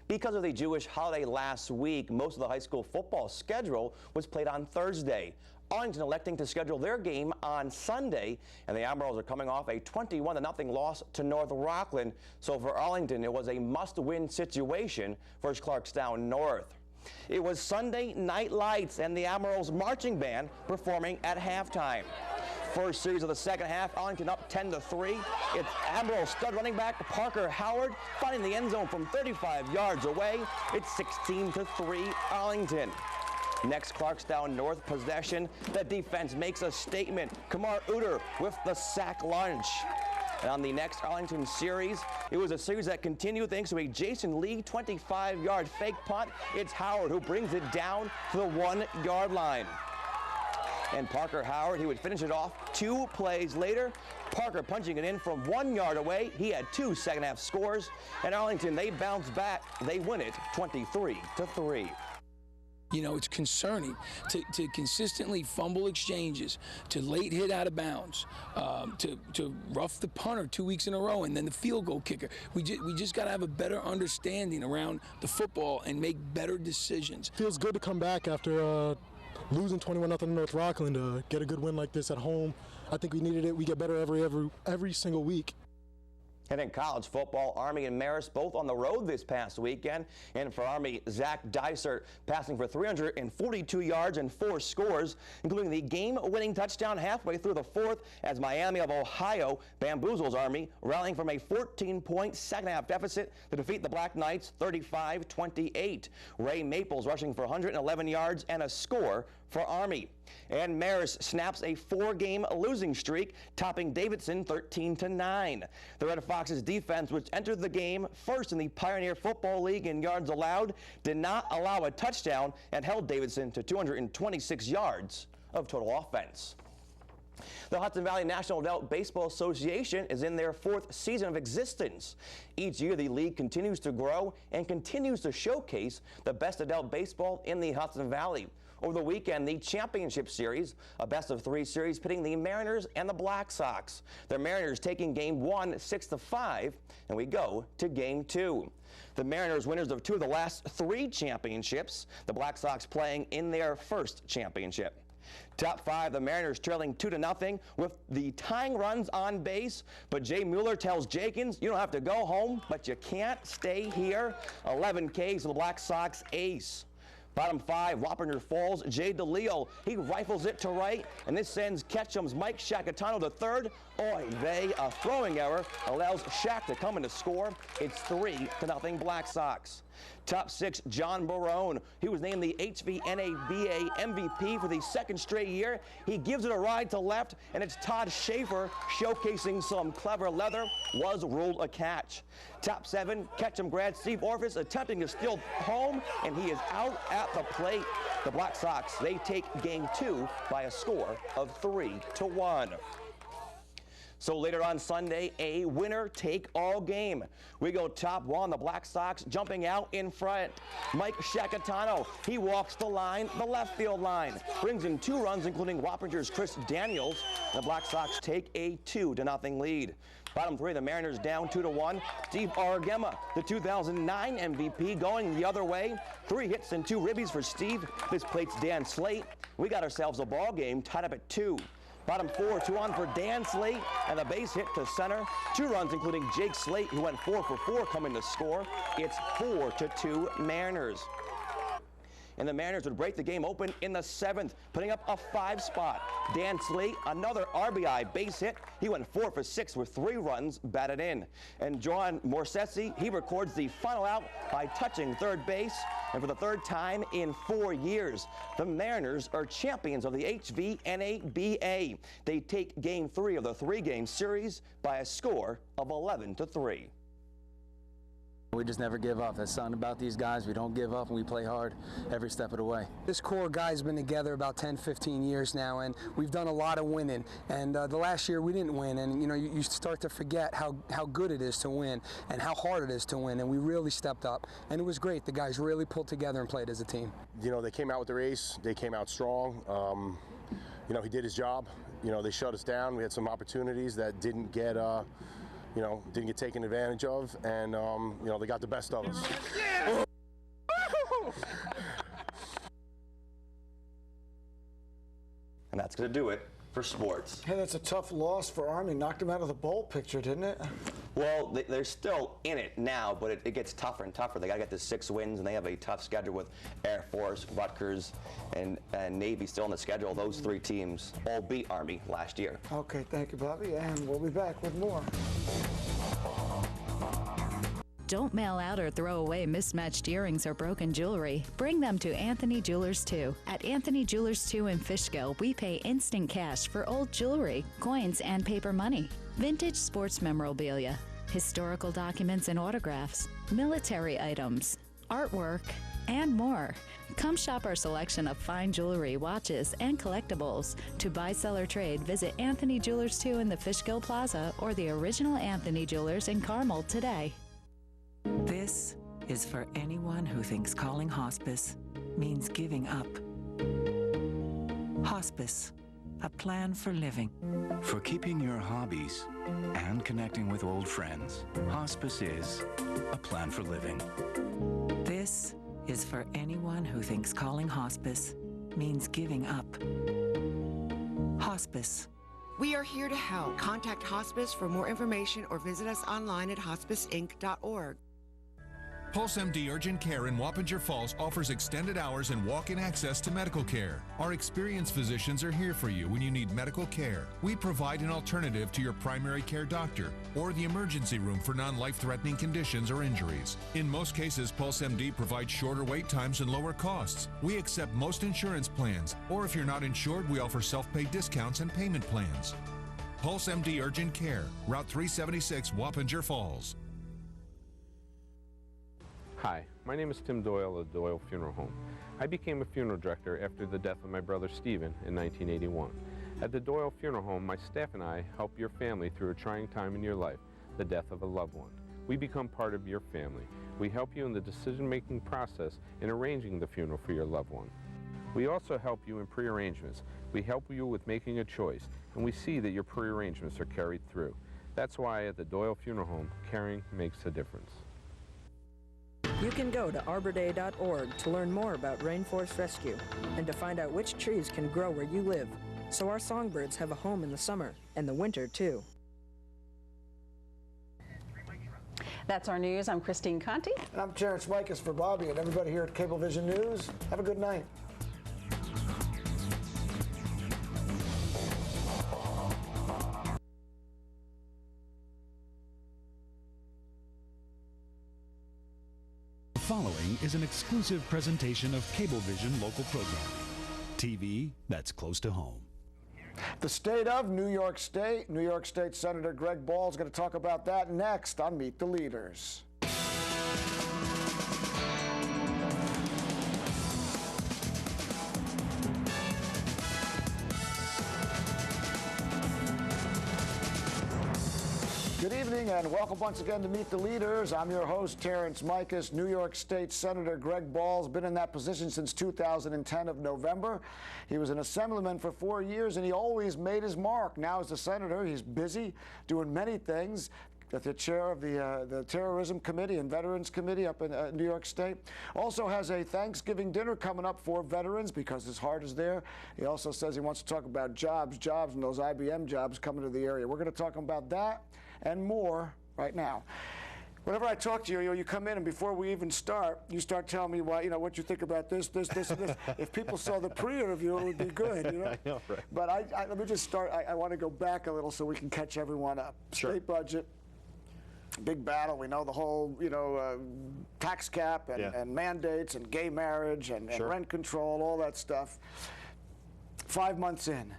Because of the Jewish holiday last week, most of the high school football schedule was played on Thursday. Arlington electing to schedule their game on Sunday, and the Admirals are coming off a 21-0 loss to North Rockland. So for Arlington, it was a must-win situation for Clarkstown North. It was Sunday Night Lights and the Admirals marching band performing at halftime. First series of the second half, Arlington up 10-3. It's Admiral stud running back Parker Howard finding the end zone from 35 yards away. It's 16-3 Arlington. Next Clarkstown North possession, the defense makes a statement. Kamar Uter with the sack lunch. And on the next Arlington series, it was a series that continued thanks to a Jason Lee 25-yard fake punt. It's Howard who brings it down to the 1-yard line. And Parker Howard, he would finish it off 2 plays later. Parker punching it in from 1 yard away. He had 2 second-half scores. And Arlington, they bounce back. They win it 23-3. You know, it's concerning to consistently fumble exchanges, to late hit out of bounds, to rough the punter 2 weeks in a row, and then the field goal kicker. We just got to have a better understanding around the football and make better decisions. Feels good to come back after losing 21-0 to North Rockland, get a good win like this at home. I think we needed it. We get better every single week. And in college football, Army and Marist both on the road this past weekend. And for Army, Zach Dysert passing for 342 yards and 4 scores, including the game-winning touchdown halfway through the fourth as Miami of Ohio bamboozles Army, rallying from a 14-point second-half deficit to defeat the Black Knights 35-28. Ray Maples rushing for 111 yards and a score for Army. And Marist snaps a 4-game losing streak, topping Davidson 13-9. The Red Foxes defense, which entered the game first in the Pioneer Football League in yards allowed, did not allow a touchdown and held Davidson to 226 yards of total offense. The Hudson Valley National Adult Baseball Association is in their 4th season of existence. Each year, the league continues to grow and continues to showcase the best adult baseball in the Hudson Valley. Over the weekend, the championship series, a best-of-3 series pitting the Mariners and the Black Sox. The Mariners taking Game 1 6-5, and we go to Game 2. The Mariners winners of 2 of the last 3 championships, the Black Sox playing in their first championship. Top 5, the Mariners trailing 2-0 with the tying runs on base. But Jay Mueller tells Jenkins, you don't have to go home, but you can't stay here. 11 Ks to the Black Sox ace. Bottom 5, Wappinger Falls, Jay DeLeo, he rifles it to right, and this sends Ketchum's Mike Shakatano to third. Oy vey, a throwing error allows Shaq to come in to score. It's 3-0 Black Sox. Top 6, John Barone. He was named the HVNABA MVP for the 2nd straight year. He gives it a ride to left, and it's Todd Schaefer showcasing some clever leather. Was ruled a catch. Top 7, Ketchum grad Steve Orphis attempting to steal home, and he is out at the plate. The Black Sox, they take Game 2 by a score of 3-1. So later on Sunday, a winner-take-all game. We go top 1, the Black Sox jumping out in front. Mike Shakatano, he walks the line, the left field line. Brings in 2 runs, including Wappinger's Chris Daniels. The Black Sox take a 2-0 lead. Bottom 3, the Mariners down 2-1. Steve Aragema, the 2009 MVP, going the other way. 3 hits and 2 ribbies for Steve. This plates Dan Slate. We got ourselves a ball game tied up at 2. Bottom 4, 2 on for Dan Slate, and a base hit to center. 2 runs, including Jake Slate, who went 4 for 4 coming to score. It's 4-2 Mariners. And the Mariners would break the game open in the 7th, putting up a 5 spot. Dan Slate, another RBI base hit. He went 4 for 6 with 3 runs batted in. And John Morsesi, he records the final out by touching third base. And for the 3rd time in 4 years, the Mariners are champions of the HVNABA. They take Game 3 of the 3-game series by a score of 11-3. We just never give up. That's something about these guys. We don't give up, and we play hard every step of the way. This core guy's been together about 10, 15 years now, and we've done a lot of winning. And the last year we didn't win, and you start to forget how good it is to win and how hard it is to win. And we really stepped up, and it was great. The guys really pulled together and played as a team. You know, they came out with their ace. They came out strong. You know, he did his job. You know, they shut us down. We had some opportunities that didn't get you know, didn't get taken advantage of, and you know, they got the best of us. Yeah! And that's going to do it for sports. Hey, that's a tough loss for Army. Knocked them out of the bowl picture, didn't it? Well, they're still in it now, but it gets tougher and tougher. They got to get to 6 wins, and they have a tough schedule with Air Force, Rutgers, and Navy still on the schedule. Those 3 teams all beat Army last year. Okay, thank you, Bobby, and we'll be back with more. Don't mail out or throw away mismatched earrings or broken jewelry. Bring them to Anthony Jewelers 2. At Anthony Jewelers 2 in Fishkill, we pay instant cash for old jewelry, coins, and paper money. Vintage sports memorabilia, historical documents and autographs, military items, artwork, and more. Come shop our selection of fine jewelry, watches, and collectibles. To buy, sell, or trade, visit Anthony Jewelers 2 in the Fishkill Plaza or the original Anthony Jewelers in Carmel today. This is for anyone who thinks calling hospice means giving up. Hospice, a plan for living. For keeping your hobbies and connecting with old friends, hospice is a plan for living. This is for anyone who thinks calling hospice means giving up. Hospice. We are here to help. Contact Hospice for more information or visit us online at hospiceinc.org. PulseMD Urgent Care in Wappinger Falls offers extended hours and walk-in access to medical care. Our experienced physicians are here for you when you need medical care. We provide an alternative to your primary care doctor or the emergency room for non-life-threatening conditions or injuries. In most cases, PulseMD provides shorter wait times and lower costs. We accept most insurance plans, or if you're not insured, we offer self-pay discounts and payment plans. PulseMD Urgent Care, Route 376, Wappinger Falls. Hi, my name is Tim Doyle of Doyle Funeral Home. I became a funeral director after the death of my brother Stephen in 1981. At the Doyle Funeral Home, my staff and I help your family through a trying time in your life, the death of a loved one. We become part of your family. We help you in the decision-making process in arranging the funeral for your loved one. We also help you in pre-arrangements. We help you with making a choice, and we see that your pre-arrangements are carried through. That's why at the Doyle Funeral Home, caring makes a difference. You can go to arborday.org to learn more about rainforest rescue and to find out which trees can grow where you live, so our songbirds have a home in the summer and the winter too. That's our news. I'm Christine Conti. And I'm Terrence Mikas for Bobby and everybody here at Cablevision News. Have a good night. The following is an exclusive presentation of Cablevision local programming. TV that's close to home. The state of New York State. New York State Senator Greg Ball is going to talk about that next on Meet the Leaders. Good evening and welcome once again to Meet the Leaders. I'm your host, Terrence Mikas. New York State Senator Greg Ball has been in that position since 2010 of November. He was an assemblyman for 4 years and he always made his mark. Now as a senator, he's busy doing many things. The chair of the Terrorism Committee and Veterans Committee up in New York State. Also has a Thanksgiving dinner coming up for veterans because his heart is there. He also says he wants to talk about jobs and those IBM jobs coming to the area. We're going to talk about that and more right now. Whenever I talk to you, you come in and before we even start, you start telling me what you think about this, and this. If people saw the pre-interview, it would be good, you know? I know, right. But let me just start. I want to go back a little so we can catch everyone up. Sure. State budget, big battle. We know the whole, tax cap and mandates and gay marriage and rent control, all that stuff. 5 months in,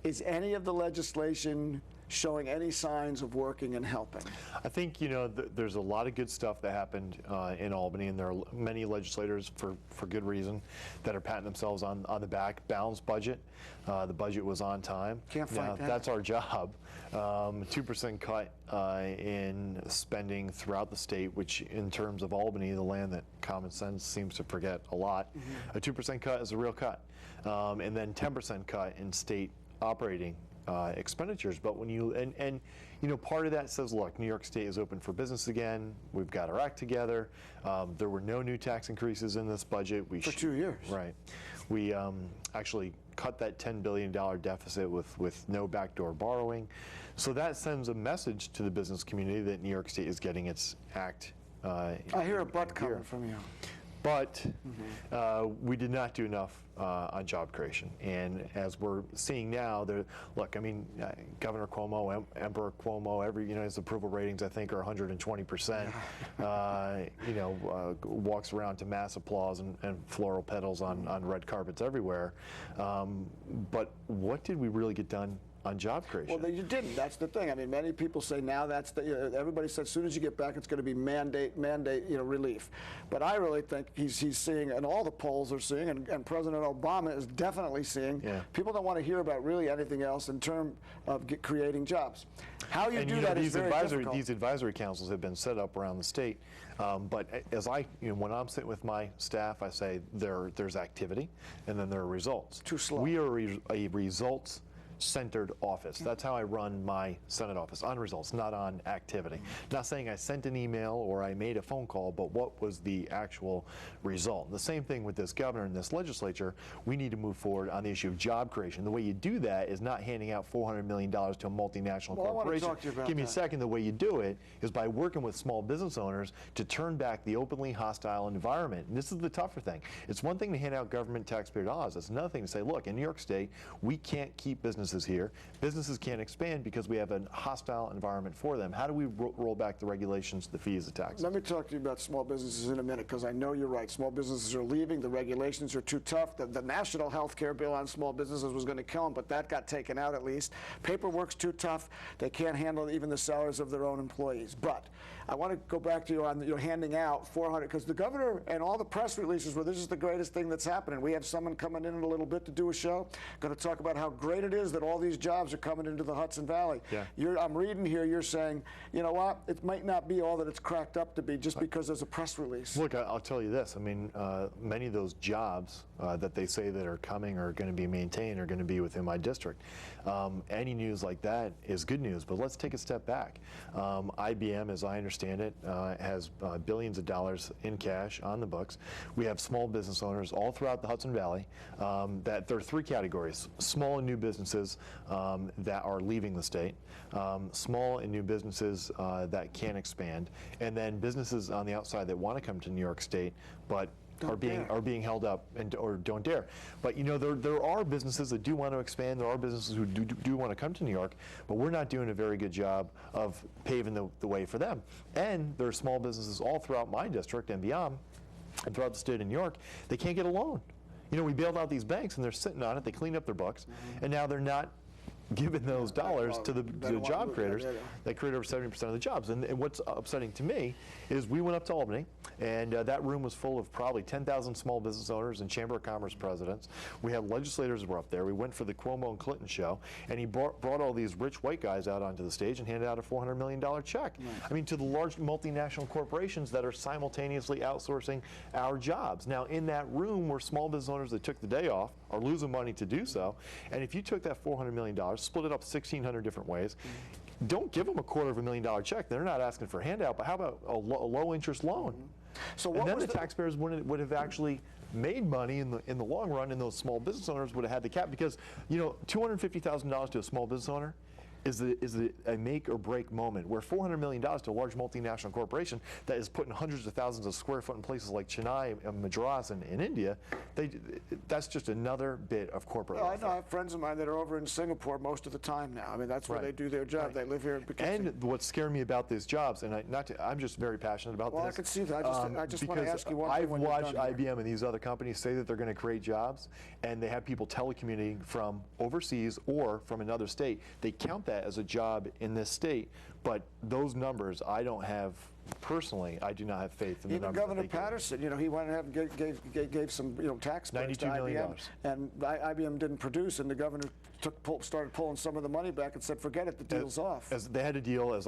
is any of the legislation showing any signs of working and helping? I think, there's a lot of good stuff that happened in Albany, and there are many legislators, for good reason, that are patting themselves on the back. Balanced budget. The budget was on time. Can't fight that. That's our job. 2% cut in spending throughout the state, which in terms of Albany, the land that common sense seems to forget a lot, a 2% cut is a real cut. And then 10% cut in state operating expenditures. But when you and you know, part of that says, look, New York State is open for business again. We've got our act together. There were no new tax increases in this budget. For 2 years. Right. We actually cut that $10 billion deficit with no backdoor borrowing. So that sends a message to the business community that New York State is getting its act. I hear a but coming from you. But we did not do enough on job creation. And as we're seeing now, look, I mean, Governor Cuomo, Emperor Cuomo, his approval ratings, I think, are 120%. Walks around to mass applause and floral petals on red carpets everywhere. But what did we really get done on job creation? Well, you didn't. That's the thing. I mean, many people say now that's the. Everybody said as soon as you get back, it's going to be mandate, relief. But I really think he's seeing, and all the polls are seeing, and President Obama is definitely seeing. Yeah. People don't want to hear about really anything else in terms of creating jobs. How you do that is very difficult. These advisory councils have been set up around the state. But as when I'm sitting with my staff, I say there's activity, and then there are results. Too slow. We are a results-centered office. That's how I run my Senate office, on results, not on activity. Not saying I sent an email or I made a phone call, but what was the actual result? The same thing with this governor and this legislature. We need to move forward on the issue of job creation. The way you do that is not handing out $400 million to a multinational corporation. I want to talk to you about Give me a second. The way you do it is by working with small business owners to turn back the openly hostile environment. And this is the tougher thing. It's one thing to hand out government taxpayer dollars. It's another thing to say, look, in New York State, we can't keep businesses here. Businesses can't expand because we have a hostile environment for them. How do we roll back the regulations, the fees, the taxes? Let me talk to you about small businesses in a minute, because I know you're right. Small businesses are leaving. The regulations are too tough. The national health care bill on small businesses was going to kill them, but that got taken out at least. Paperwork's too tough. They can't handle even the salaries of their own employees. But I want to go back to you on handing out 400, because the governor and all the press releases were, this is the greatest thing that's happening. We have someone coming in a little bit to do a show, going to talk about how great it is that all these jobs are coming into the Hudson Valley. Yeah. I'm reading here, you're saying, you know what, it might not be all that it's cracked up to be just because there's a press release. Look, I'll tell you this. I mean, many of those jobs that they say that are coming or going to be maintained are going to be within my district. Any news like that is good news, but let's take a step back. IBM, as I understand it, has billions of dollars in cash on the books. We have small business owners all throughout the Hudson Valley. That there are three categories: small and new businesses that are leaving the state, small and new businesses that can expand, and then businesses on the outside that want to come to New York State but are being held up or don't dare. But there are businesses that do want to expand. There are businesses who do want to come to New York, but we're not doing a very good job of paving the way for them. And there are small businesses all throughout my district and beyond, and throughout the state of New York, they can't get a loan. We bailed out these banks and they're sitting on it. They cleaned up their books, and now they're not giving those dollars to the job creators that create over 70% of the jobs. And what's upsetting to me is we went up to Albany, and that room was full of probably 10,000 small business owners and Chamber of Commerce presidents. We had legislators who were up there. We went for the Cuomo and Clinton show, and he brought all these rich white guys out onto the stage and handed out a $400 million check. I mean, to the large multinational corporations that are simultaneously outsourcing our jobs. Now, in that room were small business owners that took the day off, are losing money to do so, and if you took that $400 million, split it up 1,600 different ways, don't give them a $250,000 check. They're not asking for a handout, but how about a low interest loan? So and then the taxpayers would have actually made money in the long run, and those small business owners would have had the cap, because $250,000 to a small business owner is a make or break moment, where $400 million to a large multinational corporation that is putting hundreds of thousands of square foot in places like Chennai and Madras in India, that's just another bit of corporate I know I have friends of mine that are over in Singapore most of the time now. I mean, that's where they do their job. They live here. And what's scaring me about these jobs, and I'm just very passionate about this. Well, I can see that. I just want to ask you one thing. I've watched IBM and these other companies say that they're going to create jobs, and they have people telecommuting from overseas or from another state. They count that as a job in this state, but those numbers I don't have. Personally, I do not have faith in the numbers. Even Governor Patterson, he went ahead and gave some, tax breaks to IBM, million. And IBM didn't produce, and the governor started pulling some of the money back and said, "Forget it, the deal's off." As they had a deal as